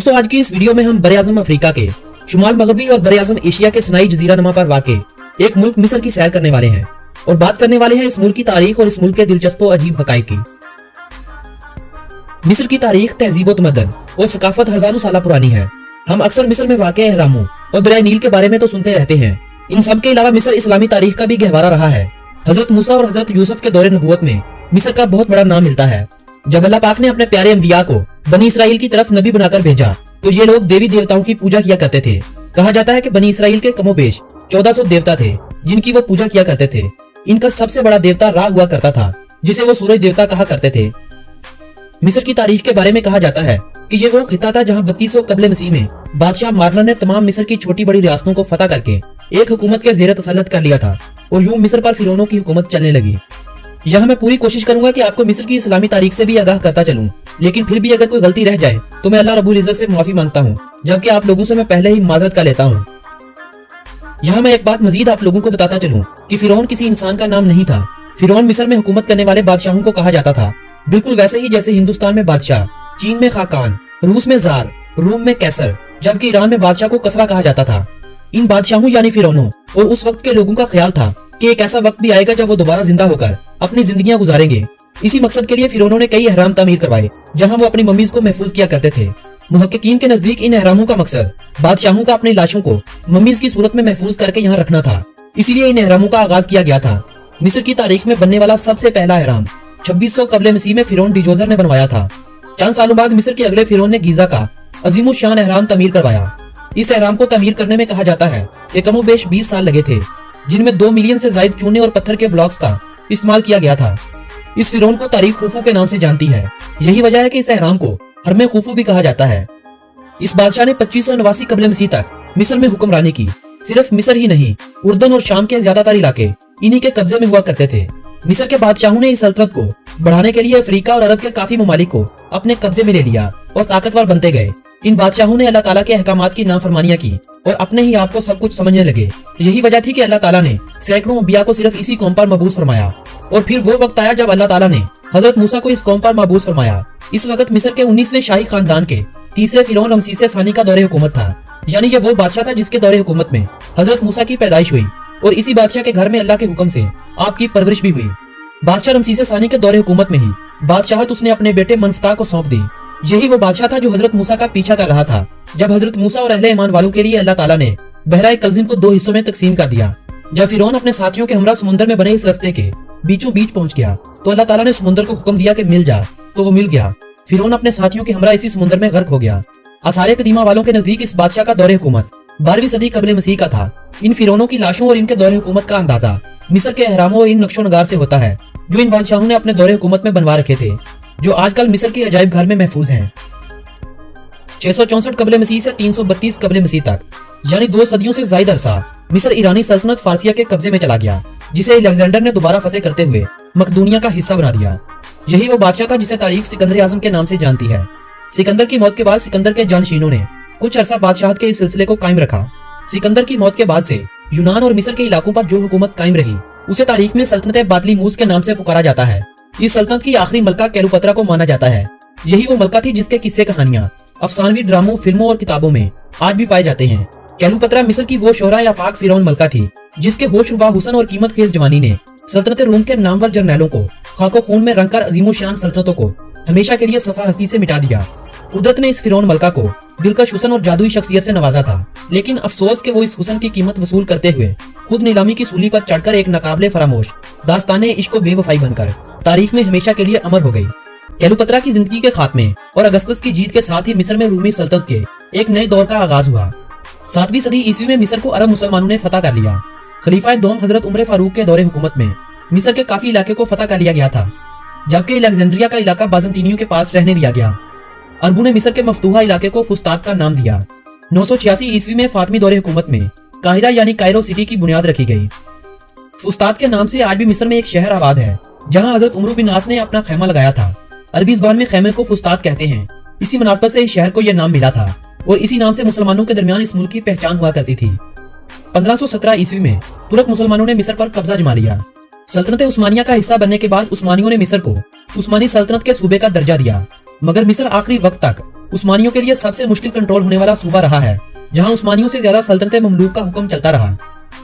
दोस्तों आज की इस वीडियो में हम बरे-आज़म अफ्रीका के शुमाल मगरबी और बरे-आज़म एशिया के सिनाई जजीरा नमा पर वाक़े एक मुल्क मिस्र की सैर करने वाले हैं और बात करने वाले हैं इस मुल्क की तारीख और इस मुल्क के दिलचस्प और अजीब हक़ाइक़ की। मिस्र की तारीख, तहजीब, तमद्दुन और सकाफत हजारों साल पुरानी है। हम अक्सर मिस्र में वाक़े एहरामों और दरिया नील के बारे में तो सुनते रहते हैं। इन सब के अलावा मिस्र इस्लामी तारीख का भी गहवारा रहा है। हजरत मूसा और हजरत यूसुफ के दौरे नबूवत में मिस्र का बहुत बड़ा नाम मिलता है। जब अल्लाह पाक ने अपने प्यारे अंबिया को बनी इसराइल की तरफ नबी बनाकर भेजा तो ये लोग देवी देवताओं की पूजा किया करते थे। कहा जाता है कि बनी इसराइल के कमोबेश 1400 देवता थे जिनकी वो पूजा किया करते थे। इनका सबसे बड़ा देवता रा हुआ करता था जिसे वो सूरज देवता कहा करते थे। मिस्र की तारीख के बारे में कहा जाता है कि ये वो खिता था जहाँ 3200 कबले मसीह में बादशाह मारना ने तमाम मिस्र की छोटी बड़ी रियासतों को फतह करके एक हुकूमत के ज़ेर तसल्लुत कर लिया था और यूं मिस्र पर फिरौनों की हुकूमत चलने लगी। यहाँ मैं पूरी कोशिश करूंगा कि आपको मिस्र की इस्लामी तारीख से भी आगाह करता चलूं, लेकिन फिर भी अगर कोई गलती रह जाए तो मैं अल्लाह रब्बुल इज्जत से माफी मांगता हूँ, जबकि आप लोगों से मैं पहले ही माजरत कर लेता हूँ। यहाँ मैं एक बात मजीद आप लोगों को बताता चलूं कि फिरौन किसी इंसान का नाम नहीं था। फिरौन मिस्र में हुकूमत करने वाले बादशाहों को कहा जाता था, बिल्कुल वैसे ही जैसे हिंदुस्तान में बादशाह, चीन में खाकान, रूस में जार, रोम में कैसर, जबकि ईरान में बादशाह को कसरा कहा जाता था। इन बादशाहों यानी फिरौनों और उस वक्त के लोगों का ख्याल था कि एक ऐसा वक्त भी आएगा जब वो दोबारा जिंदा होकर अपनी जिंदगियां गुजारेंगे। इसी मकसद के लिए फिरौनों ने कई अहराम तामीर करवाए जहां वो अपनी मम्मीज को महफूज किया करते थे। मुहक्किकीन के नजदीक इन अहरामों का मकसद बादशाहों का अपनी लाशों को मम्मीज की सूरत में महफूज करके यहाँ रखना था। इसीलिए इन अहरामों का आगाज किया गया था। मिस्र की तारीख में बनने वाला सबसे पहला अहराम 2600 कबले मसीह में फिरौन डिजोजर ने बनवाया था। चंद सालों बाद मिस्र के अगले फिरौन ने गीजा का अजीमुश शान अहराम तमीर करवाया। इस अहराम को तमीर करने में कहा जाता है कि कमोबेश 20 साल लगे थे, जिनमें 2 मिलियन से ज्यादा चूने और पत्थर के ब्लॉक्स का इस्तेमाल किया गया था। इस फिरौन को तारीख खुफू के नाम से जानती है। यही वजह है कि इस अहराम को हरमे खुफू भी कहा जाता है। इस बादशाह ने 2589 कबले मसीह तक मिस्र में हुक्मरानी की। सिर्फ मिस्र ही नहीं, उर्दन और शाम के ज्यादातर इलाके इन्हीं के कब्जे में हुआ करते थे। मिस्र के बादशाहों ने इस सल्तनत को बढ़ाने के लिए अफ्रीका और अरब के काफी ममालिक को अपने कब्जे में ले लिया और ताकतवर बनते गए। इन बादशाहों ने अल्लाह ताला के अहकामात की नाफरमानियां की और अपने ही आप को सब कुछ समझने लगे। यही वजह थी कि अल्लाह ताला ने सैकड़ों अंबिया को सिर्फ इसी कौम पर मबूस फरमाया। और फिर वो वक्त आया जब अल्लाह ताला ने हजरत मूसा को इस कौम पर मबूस फरमाया। इस वक्त मिस्र के 19वें शाही खानदान के तीसरे फिरौन रमसीस सानी का दौरे हुकूमत था। यानी ये वो बादशाह था जिसके दौरे हुकूमत में हजरत मूसा की पैदाइश हुई और इसी बादशाह के घर में अल्लाह के हुक्म से आपकी परवरिश भी हुई। बादशाह रमसीस सानी के दौरे हुकूमत में ही बादशाहत उसने अपने बेटे मनफता को सौंप दी। यही वो बादशाह था जो हजरत मूसा का पीछा कर रहा था जब हजरत मूसा और अहले ईमान वालों के लिए अल्लाह ताला ने बहरा कल्जिम को 2 हिस्सों में तकसीम कर दिया। जब फिरौन अपने साथियों के हमरा समुद्र में बने इस रास्ते के बीचों बीच पहुंच गया तो अल्लाह ताला ने समुद्र को हुक्म दिया कि मिल जा, तो वो मिल गया। फिरौन अपने साथियों के हमरा इसी समुद्र में गर्क हो गया। आसारे कदीमा वालों के नजदीक इस बादशाह का दौरे हुकूमत 12वीं सदी कबले मसीह का था। इन फिरौनों की लाशों और इनके दौरे हुकूमत का अंदाजा मिस्र के अहरामों और इन नक्शो नगार से होता है जो इन बादशाहों ने अपने दौरे हुकूमत में बनवा रखे थे, जो आजकल मिस्र के अजायब घर में महफूज हैं। 664 कबले मसीह से 332 कबले मसीह तक यानी 2 सदियों से ज्यादा अरसा मिस्र ईरानी सल्तनत फारसिया के कब्जे में चला गया, जिसे अलेक्जेंडर ने दोबारा फतेह करते हुए मकदूनिया का हिस्सा बना दिया। यही वो बादशाह था जिसे तारीख सिकंदर आजम के नाम से जानती है। सिकंदर की मौत के बाद सिकंदर के जानशीनों ने कुछ अरसा बादशाहत के इस सिलसिले को कायम रखा। सिकंदर की मौत के बाद से यूनान और मिस्र के इलाकों पर जो हुकूमत कायम रही उसे तारीख में सल्तनत बातली मूस के नाम से पुकारा जाता है। इस सल्तनत की आखिरी मलका केलुपत्रा को माना जाता है। यही वो मलका थी जिसके किस्से कहानियां अफसानवी ड्रामों, फिल्मों और किताबों में आज भी पाए जाते हैं। केलुपत्रा मिस्र की वो शोहरा या फाक फिरौन मलका थी जिसके होशरुबा हुसन और कीमत खेज जवानी ने सल्तनत रूम के नामवर जर्नैलों को खाको खून में रंगकर अजीमोशान सल्तनतों को हमेशा के लिए सफा हस्ती से मिटा दिया। कुदरत ने इस फिरौन मलका को दिलकश हुसन और जादुई शख्सियत से नवाजा था, लेकिन अफसोस के वो इस हुसन की कीमत वसूल करते हुए खुद नीलामी की सूली पर चढ़कर एक नाकाबिले फरामोश दास्ताने इश्क व बेवफाई बनकर तारीख में हमेशा के लिए अमर हो गई। केलुपत्रा की जिंदगी के खात्मे और अगस्तस की जीत के साथ ही मिस्र में रूमी सल्तनत के एक नए दौर का आगाज हुआ। 7वीं सदी ईस्वी में मिस्र को अरब मुसलमानों ने फतह कर लिया। खलीफा दोम हजरत उमर फारूक के दौरे हुकूमत में मिस्र के काफी इलाके को फतह कर लिया गया था, जबकि अलेक्जेंड्रिया का इलाका बाजंतीनियों के पास रहने दिया गया। अरबों ने मिस्र के मफतूहा इलाके को फुस्तात का नाम दिया। 986 ईस्वी में फातमी दौरे हुकूमत में काहिरा यानी कायरो सिटी की बुनियाद रखी गई। फुस्तात के नाम से आज भी मिस्र में एक शहर आबाद है जहां हजरत उमर बिन नास ने अपना खैमा लगाया था। अरबी ज़बान में खैमे को फुस्तात कहते हैं। इसी मुनासबत से इस शहर को यह नाम मिला था और इसी नाम से मुसलमानों के दरमियान इस मुल्क की पहचान हुआ करती थी। 1517 ईस्वी में तुर्क मुसलमानों ने मिस्र पर कब्जा जमा लिया। सल्तनत उस्मानिया का हिस्सा बनने के बाद उस्मानियों ने मिस्र को उस्मानी सल्तनत के सूबे का दर्जा दिया, मगर मिस्र आखिरी वक्त तक उस्मानियों के लिए सबसे मुश्किल कंट्रोल होने वाला सूबा रहा है, जहां उस्मानियों से ज्यादा सल्तनत ममलूक का हुक्म चलता रहा।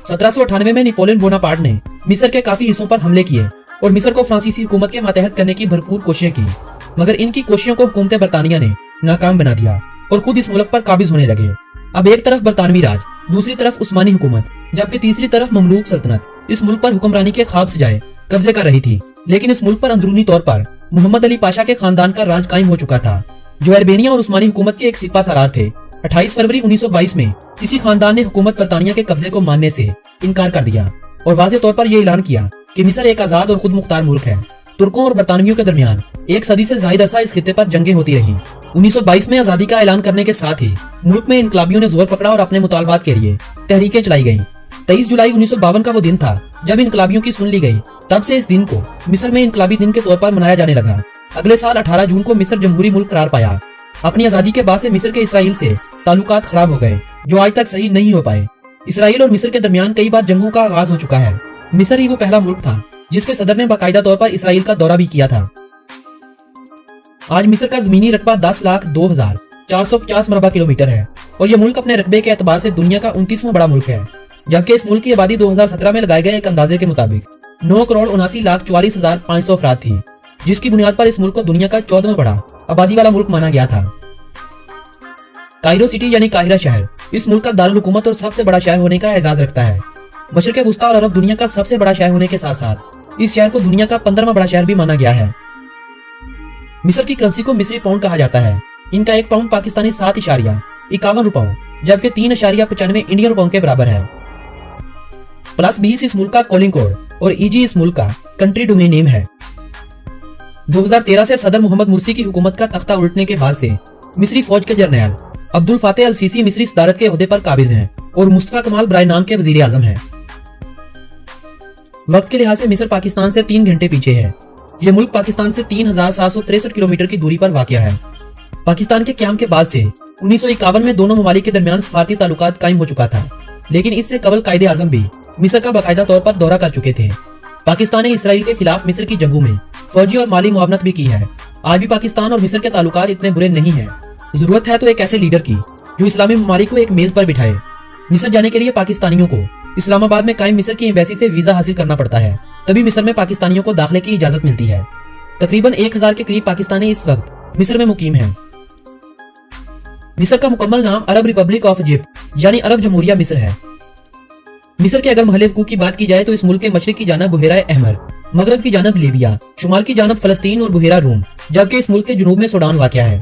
1798 में नेपोलियन बोनापार्ट ने मिस्र के काफी हिस्सों पर हमले किए और मिस्र को फ्रांसीसी हुकूमत के मातहत करने की भरपूर कोशिशें की, मगर इनकी कोशिशों को हुकूमत बरतानिया ने नाकाम बना दिया और खुद इस मुल्क पर काबिज होने लगे। अब एक तरफ बरतानवी राज, दूसरी तरफ उस्मानी हुकूमत, जबकि तीसरी तरफ ममलूक सल्तनत इस मुल्क पर हुक्मरानी के ख्वाब सजाए कब्जे कर रही थी। लेकिन इस मुल्क पर अंदरूनी तौर पर मोहम्मद अली पाशा के खानदान का राज कायम हो चुका था, जो अरबेनिया और उस्मानी हुकूमत के एक सिपा सलार थे। 28 फरवरी 1922 में इसी खानदान ने हुकूमत बरतानिया के कब्जे को मानने से इनकार कर दिया और वाज़ेह तौर पर यह ऐलान किया कि मिस्र एक आजाद और खुद मुख्तार मुल्क है। तुर्कों और बरतानवियों के दरमियान एक सदी से ज्यादा अरसा इस खित्ते पर जंगें होती रहीं। 1922 में आजादी का ऐलान करने के साथ ही मुल्क में इनकलाबियों ने जोर पकड़ा और अपने मुतालबात के लिए तहरीकें चलाई गईं। 23 जुलाई 1952 का वो दिन था जब इनकलाबियों की सुन ली गई। तब से इस दिन को मिस्र में इनकलाबी दिन के तौर पर मनाया जाने लगा। अगले साल 18 जून को मिस्र जमहूरी मुल्क करार पाया। अपनी आजादी के बाद से मिस्र के इसराइल से ताल्लुकात खराब हो गए, जो आज तक सही नहीं हो पाए। इसराइल और मिस्र के दरमियान कई बार जंगों का आगाज हो चुका है। मिस्र ही वो पहला मुल्क था जिसके सदर ने बाकायदा तौर पर इसराइल का दौरा भी किया था। आज मिस्र का जमीनी रकबा 10,02,450 मरबा किलोमीटर है और यह मुल्क अपने रकबे के एतबार से दुनिया का 29वां बड़ा मुल्क है, जबकि इस मुल्क की आबादी 2017 में लगाए गए एक अंदाजे के मुताबिक 9,79,44,500 अफराद थी, जिसकी बुनियाद पर इस मुल्क को दुनिया का 14वां बड़ा आबादी वाला मुल्क माना गया था। कायरो सिटी यानी काहिरा शहर इस मुल्क का दारुल हुकूमत और सबसे बड़ा शहर होने का एजाज रखता है। मशरिक़ वुस्ता और अरब दुनिया का सबसे बड़ा शहर होने के साथ साथ इस शहर को दुनिया का 15वां बड़ा शहर भी माना गया है। मिस्र की करेंसी को मिस्री पाउंड कहा जाता है। इनका एक पाउंड पाकिस्तानी 7.51 रुपयों जबकि 3.95 इंडियन रुपयों के बराबर है। +20 इस मुल्क का कॉलिंग कोड और EG इस मुल्क का कंट्री डोमेन नेम है। 2013 से सदर मोहम्मद मुर्सी की हुकूमत का तख्ता उल्टने के बाद से मिस्री फौज के जर्नैल अब्दुल फातेह अल सीसी मिस्री सदारत के ओहदे पर काबिज हैं और मुस्तफा कमाल बराए नाम के वजीर आजम हैं। वक्त के लिहाज से मिस्र पाकिस्तान से 3 घंटे पीछे है। यह मुल्क पाकिस्तान से 3,763 किलोमीटर की दूरी पर वाक़या है। पाकिस्तान के क़याम के बाद से 1951 में दोनों ममालिक के दरमियान सफारती ताल्लुकात कायम हो चुका था, लेकिन इससे कबल कायदे आजम भी मिस्र का बाकायदा तौर पर दौरा कर चुके थे। पाकिस्तान ने इसराइल के खिलाफ मिस्र की जंगों में फौजी और माली मुआवनत भी की है। आज भी पाकिस्तान और मिस्र के ताल्लुकात इतने बुरे नहीं है। जरूरत है तो एक ऐसे लीडर की जो इस्लामी ममालिक को एक मेज पर बिठाए। मिस्र जाने के लिए पाकिस्तानियों को इस्लामाबाद में कायम मिस्र की एम्बेसी से वीजा हासिल करना पड़ता है, तभी मिस्र में पाकिस्तानियों को दाखिले की इजाजत मिलती है। तकरीबन 1000 के करीब पाकिस्तानी इस वक्त मिस्र में मुकीम हैं। मिस्र का मुकम्मल नाम अरब रिपब्लिक ऑफ इजिप्ट यानी अरब जमहूरिया मिस्र है। मिस्र के अगर महल वकूअ की बात की जाए तो इस मुल्क के मशरिक की जानब बुहेरा अहमर, मगरब की जानब लीबिया, शुमाल की जानब फलस्तीन और बुहेरा रूम, जबकि इस मुल्क के जुनूब में सूडान वाक़या है।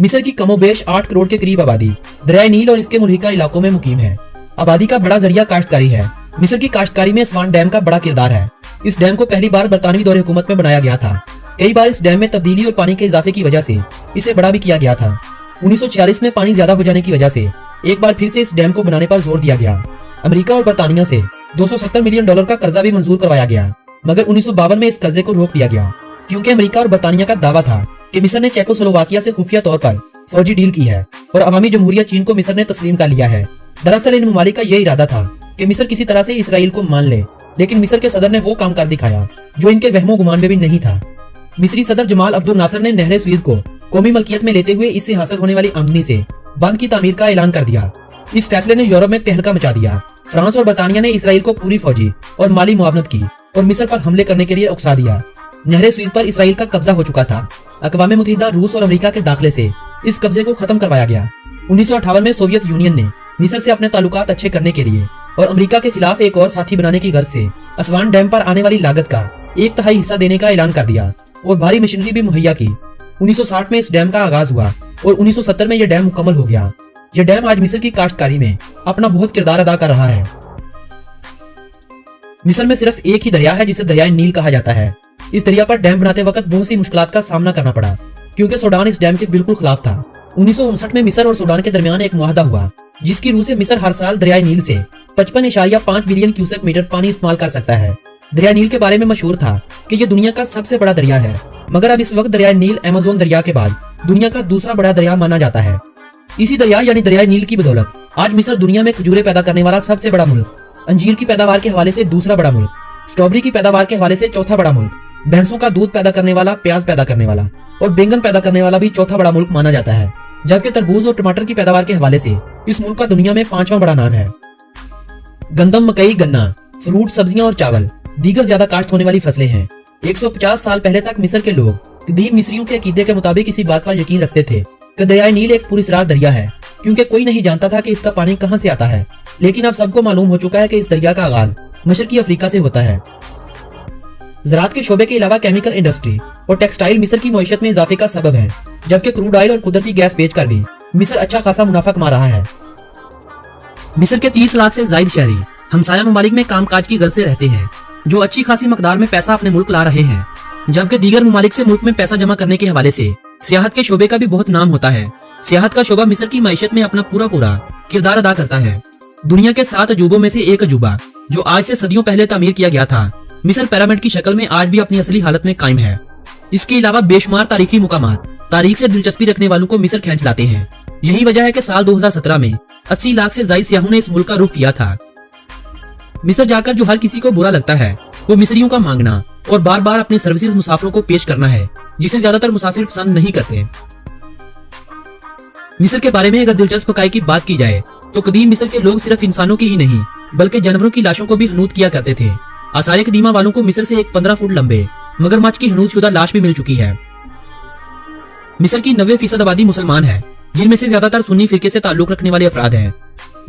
मिस्र की कमोबेश 8 करोड़ के करीब आबादी दरिया नील और इसके मुल्हिका इलाकों में मुकीम है। आबादी का बड़ा जरिया काश्तकारी है। मिस्र की काश्तकारी में स्वान डैम का बड़ा किरदार है। इस डैम को पहली बार बरतानवी दौरे हुकूमत में बनाया गया था। कई बार इस डैम में तब्दीली और पानी के इजाफे की वजह से इसे बड़ा भी किया गया था। 1946 में पानी ज्यादा हो जाने की वजह से एक बार फिर से इस डैम को बनाने पर जोर दिया गया। अमेरिका और बरतानिया से $270 मिलियन का कर्जा भी मंजूर करवाया गया, मगर 1952 में इस कर्जे को रोक दिया गया क्योंकि अमेरिका और बरतानिया का दावा था कि मिस्र ने चेकोस्लोवाकिया से खुफिया तौर पर फौजी डील की है और अवामी जमहूरिया चीन को मिस्र ने तस्लीम कर लिया है। दरअसल इन ममालिक का यह इरादा था कि मिस्र किसी तरह से इसराइल को मान ले, लेकिन मिस्र के सदर ने वो काम कर दिखाया जो इनके वहमो गुमान में भी नहीं था। मिस्री सदर जमाल अब्दुल नासर ने नहर स्वीज को कौमी मलकियत में लेते हुए इससे हासिल होने वाली आमदनी से बंद की तामीर का ऐलान कर दिया। इस फैसले ने यूरोप में तहलका मचा दिया। फ्रांस और बरतानिया ने इसराइल को पूरी फौजी और माली मुआवनत की और मिस्र पर हमले करने के लिए उकसा दिया। नहर स्वीज पर इसराइल का कब्जा हो चुका था। अक़वाम मुत्तहिदा, रूस और अमेरिका के दाखिले से इस कब्जे को खत्म करवाया गया। 1958 में सोवियत यूनियन ने मिस्र से अपने ताल्लुकात अच्छे करने के लिए और अमेरिका के खिलाफ एक और साथी बनाने की गर्ज से असवान डैम पर आने वाली लागत का 1/3 हिस्सा देने का ऐलान कर दिया और भारी मशीनरी भी मुहैया की। 1960 में इस डैम का आगाज हुआ और 1970 में यह डैम मुकम्मल हो गया। यह डैम आज मिस्र की काश्तकारी में अपना बहुत किरदार अदा कर रहा है। मिस्र में सिर्फ एक ही दरिया है जिसे दरियाए नील कहा जाता है। इस दरिया पर डैम बनाते वक्त बहुत सी मुश्किलात का सामना करना पड़ा क्योंकि सूडान इस डैम के बिल्कुल खिलाफ था। 1959 में मिस्र और सूडान के दरमियान एक मुआहदा हुआ जिसकी रूह से मिस्र हर साल दरियाए नील से 55.5 बिलियन क्यूसेक मीटर पानी इस्तेमाल कर सकता है। दरिया नील के बारे में मशहूर था कि यह दुनिया का सबसे बड़ा दरिया है, मगर अब इस वक्त दरिया नील अमेज़न दरिया के बाद दुनिया का दूसरा बड़ा दरिया माना जाता है। इसी दरिया यानी दरिया नील की बदौलत आज मिस्र दुनिया में खजूरें पैदा करने वाला सबसे बड़ा मुल्क, अंजीर की पैदावार के हवाले से दूसरा बड़ा मुल्क, स्ट्रॉबेरी की पैदावार के हवाले से चौथा बड़ा मुल्क भैंसों का दूध पैदा करने वाला, प्याज पैदा करने वाला और बैंगन पैदा करने वाला भी चौथा बड़ा मुल्क माना जाता है, जबकि तरबूज और टमाटर की पैदावार के हवाले से इस मुल्क का दुनिया में 5वां बड़ा नाम है। गंदम, मकई, गन्ना, फ्रूट, सब्जियां और चावल दीगर ज्यादा काश्त होने वाली फसलें हैं। 150 साल पहले तक मिस्र के लोग कदीम मिस्रियों के अकीदे के मुताबिक इसी बात पर यकीन रखते थे कि दरियाए नील एक पुरस्रार दरिया है, क्योंकि कोई नहीं जानता था कि इसका पानी कहां से आता है। लेकिन अब सबको मालूम हो चुका है कि इस दरिया का आगाज मशरकी अफ्रीका से होता है। ज़राअत के शोबे के अलावा केमिकल इंडस्ट्री और टेक्सटाइल मिस्र की मईशत में इजाफे का सबब है, जबकि क्रूड ऑयल और कुदरती गैस बेचकर भी मिस्र अच्छा खासा मुनाफा कमा रहा है। मिस्र के 30 लाख से जायद शहरी हमसाया ममालिक में कामकाज की गर्ज से रहते हैं, जो अच्छी खासी मकदार में पैसा अपने मुल्क ला रहे हैं, जबकि दीगर ममालिक से मुल्क में पैसा जमा करने के हवाले से सियाहत के शोबे का भी बहुत नाम होता है। सियाहत का शोबा मिस्र की मईशत में अपना पूरा किरदार अदा करता है। दुनिया के 7 अजूबों में से एक अजूबा, जो आज से सदियों पहले तामीर किया गया था, मिस्र पिरामिड की शक्ल में आज भी अपनी असली हालत में कायम है। इसके अलावा बेशुमार तारीखी मुकामात तारीख से दिलचस्पी रखने वालों को मिस्र खींच लाते हैं। यही वजह है कि साल 2017 में 80 लाख से ज्यादा सियाहों ने इस मुल्क का रुख किया था। मिस्र जाकर जो हर किसी को बुरा लगता है वो मिस्रियों का मांगना और बार बार अपने सर्विसेज मुसाफिरों को पेश करना है, जिसे ज्यादातर मुसाफिर पसंद नहीं करते। मिस्र के बारे में अगर दिलचस्प हकाई की बात की जाए तो कदीम मिस्र के लोग सिर्फ इंसानों की ही नहीं बल्कि जानवरों की लाशों को भी हनूत किया करते थे। आसार कदीमा वालों को मिस्र से एक 15 फुट लंबे मगरमच्छ की हनूत शुदा लाश भी मिल चुकी है। मिस्र की 90% आबादी मुसलमान है, जिनमें से ज्यादातर सुन्नी फिरके से ताल्लुक रखने वाले अफराद हैं।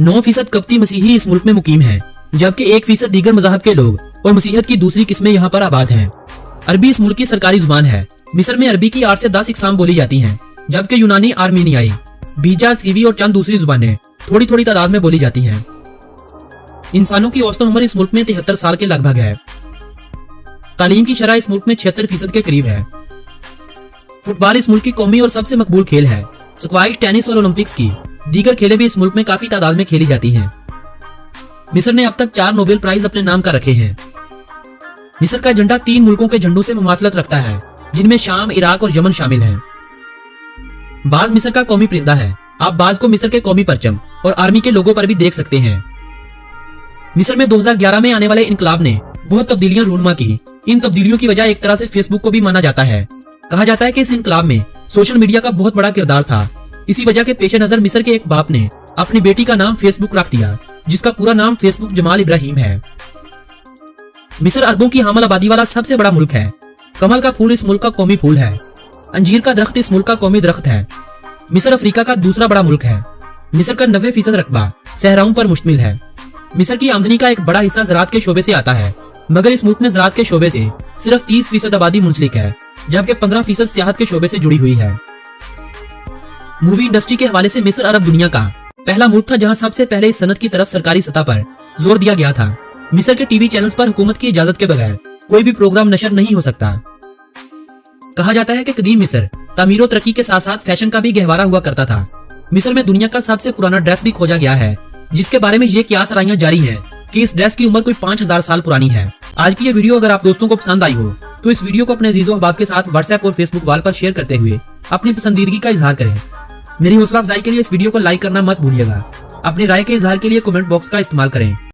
9% कप्ती मसीही इस मुल्क में मुकीम है, जबकि 1% दीगर मज़हब के लोग और मसीहत की दूसरी किस्में यहाँ पर आबाद हैं। अरबी इस मुल्क की सरकारी जुबान है। मिस्र में अरबी की 8 से 10 इकसाम बोली जाती हैं, जबकि यूनानी, आर्मेनियाई, बीजा, सीवी और चंद दूसरी जुबानें थोड़ी थोड़ी तादाद में बोली जाती हैं। इंसानों की औसतन उम्र इस मुल्क में 73 साल के लगभग है। तालीम की शरह इस मुल्क में 76% के करीब है। फुटबॉल इस मुल्क की कौमी और सबसे मकबूल खेल है। स्क्वाइश, टेनिस और ओलंपिक्स की दीगर खेलें भी इस मुल्क में काफी तादाद में खेली जाती हैं। मिस्र ने अब तक 4 नोबेल प्राइज अपने नाम का रखे हैं। मिस्र का झंडा 3 मुल्कों के झंडों से मुमासलत रखता है, जिनमें शाम, इराक और यमन शामिल हैं। बाज मिस्र का कौमी परिंदा है। आप बाज को मिस्र के कौमी परचम और आर्मी के लोगों पर भी देख सकते हैं। मिस्र में 2011 में आने वाले इनकलाब ने बहुत तब्दीलियां रूनुमा की। इन तब्दीलियों की वजह एक तरह से फेसबुक को भी माना जाता है। कहा जाता है कि इस इनकलाब में सोशल मीडिया का बहुत बड़ा किरदार था। इसी वजह के पेश नजर मिस्र के एक बाप ने अपनी बेटी का नाम फेसबुक रख दिया, जिसका पूरा नाम फेसबुक जमाल इब्राहिम है। मिस्र अरबों की हामल आबादी वाला सबसे बड़ा मुल्क है। कमल का फूल इस मुल्क का कौमी फूल है। अंजीर का दरख्त इस मुल्क का कौमी दरख्त है। मिस्र अफ्रीका का दूसरा बड़ा मुल्क है। मिस्र का 90% रकबा सहराओं पर मुश्तमिल है। मिस्र की आमदनी का एक बड़ा हिस्सा ज़राअत के शोबे से आता है, मगर इस मुल्क में ज़राअत के शोबे से सिर्फ 30% आबादी मुंसलिक है, जबकि 15% सियाहत के शोबे से जुड़ी हुई है। मूवी इंडस्ट्री के हवाले से मिस्र अरब दुनिया का पहला मुल्क था जहां सबसे पहले इस सनत की तरफ सरकारी सतह पर जोर दिया गया था। मिस्र के टीवी चैनल्स पर हुकूमत की इजाजत के बगैर कोई भी प्रोग्राम नशर नहीं हो सकता। कहा जाता है कि कदीम मिस्र तामीर और तरक्की के साथ साथ फैशन का भी गहवारा हुआ करता था। मिस्र में दुनिया का सबसे पुराना ड्रेस भी खोजा गया है, जिसके बारे में ये कियास आराइयां जारी है कि इस ड्रेस की उम्र कोई 5000 साल पुरानी है। आज की ये वीडियो अगर आप दोस्तों को पसंद आई हो तो इस वीडियो को अपने अजीजों अहबाब के साथ व्हाट्सएप और फेसबुक वॉल पर शेयर करते हुए अपनी पसंदीदगी का इजहार करें। मेरी हौसला अफजाई के लिए इस वीडियो को लाइक करना मत भूलिएगा। अपनी राय के इजहार के लिए कमेंट बॉक्स का इस्तेमाल करें।